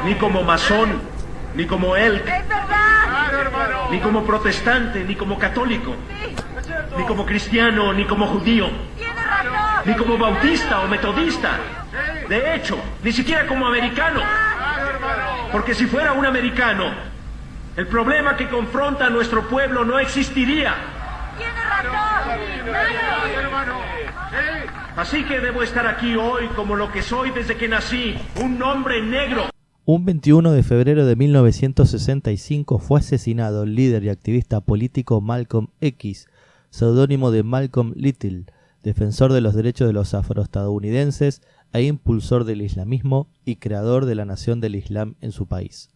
ni como masón, ni como elk, ni como protestante, ni como católico, ni como cristiano, ni como judío, ni como bautista o metodista. De hecho, ni siquiera como americano. Porque si fuera un americano, el problema que confronta a nuestro pueblo no existiría. Así que debo estar aquí hoy como lo que soy desde que nací, un hombre negro. Un 21 de febrero de 1965 fue asesinado el líder y activista político Malcolm X, seudónimo de Malcolm Little, defensor de los derechos de los afroestadounidenses e impulsor del islamismo y creador de la Nación del Islam en su país.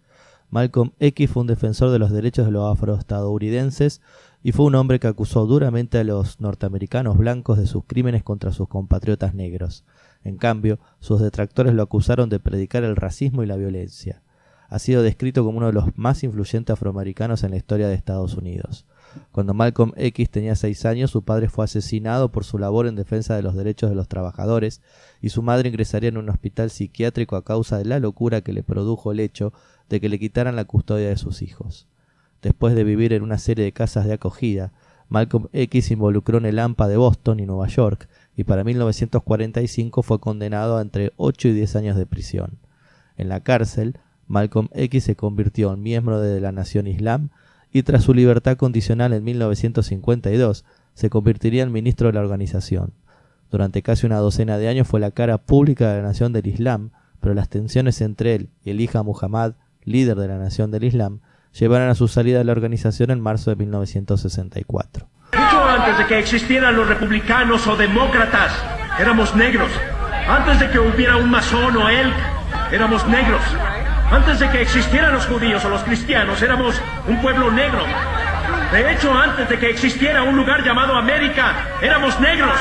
Malcolm X fue un defensor de los derechos de los afroestadounidenses y fue un hombre que acusó duramente a los norteamericanos blancos de sus crímenes contra sus compatriotas negros. En cambio, sus detractores lo acusaron de predicar el racismo y la violencia. Ha sido descrito como uno de los más influyentes afroamericanos en la historia de Estados Unidos. Cuando Malcolm X tenía 6 años, su padre fue asesinado por su labor en defensa de los derechos de los trabajadores y su madre ingresaría en un hospital psiquiátrico a causa de la locura que le produjo el hecho de que le quitaran la custodia de sus hijos. Después de vivir en una serie de casas de acogida, Malcolm X se involucró en el AMPA de Boston y Nueva York y para 1945 fue condenado a entre 8 y 10 años de prisión. En la cárcel, Malcolm X se convirtió en miembro de la Nación Islam y tras su libertad condicional en 1952 se convertiría en ministro de la organización. Durante casi una docena de años fue la cara pública de la Nación del Islam, pero las tensiones entre él y el Ija Muhammad, líder de la Nación del Islam, llevaron a su salida de la organización en marzo de 1964. Mucho antes de que existieran los republicanos o demócratas, éramos negros. Antes de que hubiera un masón o elk, éramos negros. Antes de que existieran los judíos o los cristianos, éramos un pueblo negro. De hecho, antes de que existiera un lugar llamado América, éramos negros.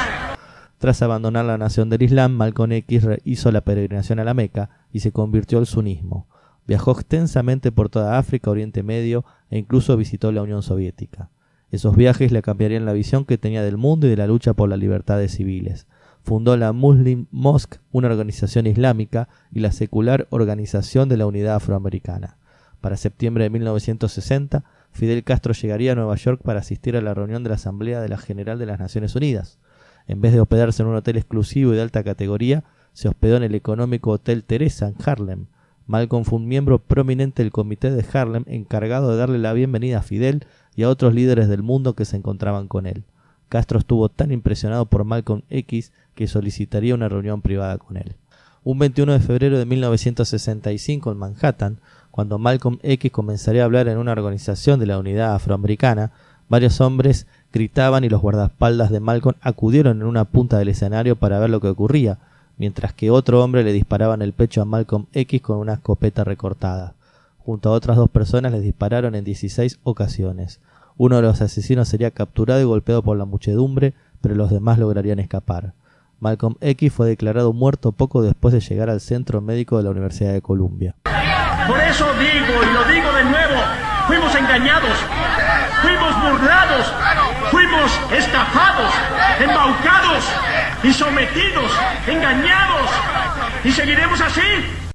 Tras abandonar la Nación del Islam, Malcolm X hizo la peregrinación a la Meca y se convirtió al sunismo. Viajó extensamente por toda África, Oriente Medio e incluso visitó la Unión Soviética. Esos viajes le cambiarían la visión que tenía del mundo y de la lucha por las libertades civiles. Fundó la Muslim Mosque, una organización islámica, y la secular Organización de la Unidad Afroamericana. Para septiembre de 1960, Fidel Castro llegaría a Nueva York para asistir a la reunión de la Asamblea de la General de las Naciones Unidas. En vez de hospedarse en un hotel exclusivo y de alta categoría, se hospedó en el económico Hotel Teresa en Harlem. Malcolm fue un miembro prominente del comité de Harlem encargado de darle la bienvenida a Fidel y a otros líderes del mundo que se encontraban con él. Castro estuvo tan impresionado por Malcolm X que solicitaría una reunión privada con él. Un 21 de febrero de 1965 en Manhattan, cuando Malcolm X comenzaría a hablar en una organización de la Unidad Afroamericana, varios hombres gritaban y los guardaespaldas de Malcolm acudieron en una punta del escenario para ver lo que ocurría, mientras que otro hombre le disparaba en el pecho a Malcolm X con una escopeta recortada. Junto a otras 2 personas les dispararon en 16 ocasiones. Uno de los asesinos sería capturado y golpeado por la muchedumbre, pero los demás lograrían escapar. Malcolm X fue declarado muerto poco después de llegar al centro médico de la Universidad de Columbia. Por eso digo, y lo digo de nuevo, fuimos engañados, fuimos burlados, fuimos estafados, embaucados y sometidos, engañados, y seguiremos así.